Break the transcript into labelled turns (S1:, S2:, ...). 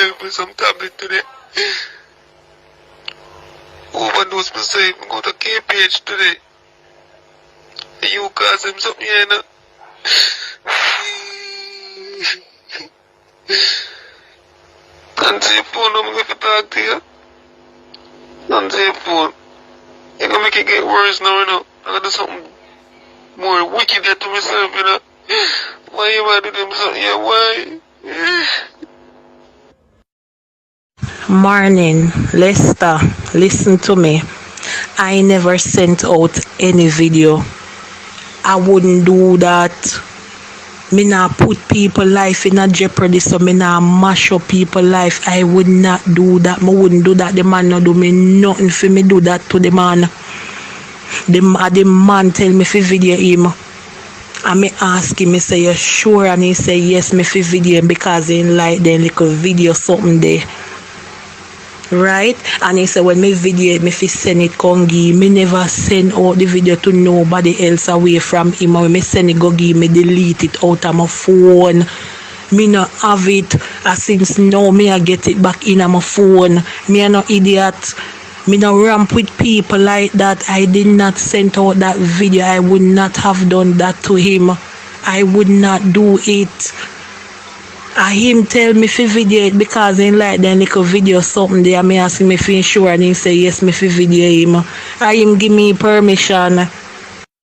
S1: myself with some tablet today. Overdose myself and go to KPH today. And you cause him something here, you know. Don't say phone, I'm going to talk to you. Don't say phone. You're going to make it get worse now, you know. I'm going to do something more wicked to myself, you know. Why you want to do something? Yeah, why?
S2: Morning, Lester, listen to me. I never sent out any video. I wouldn't do that. Me not put people life in a jeopardy, so me not mash up people life. I would not do that. Me wouldn't do that. The man not do me nothing for me do that to the man. The man tell me fi video him. And me ask him, me say, you sure? And he say, yes, me fi video him because he like them little video something there. Right? And he said, when me video it, me fi send it kongi. Me never send out the video to nobody else away from him. Or when me send it go give me delete it out of my phone. Me not have it. Since now me I get it back in my phone. Me a no idiot. Me no ramp with people like that. I did not send out that video. I would not have done that to him. I would not do it. Him tell me fi video it because he like them little video something there. Me asking me fi insure and he say yes me fi video him. Him give me permission.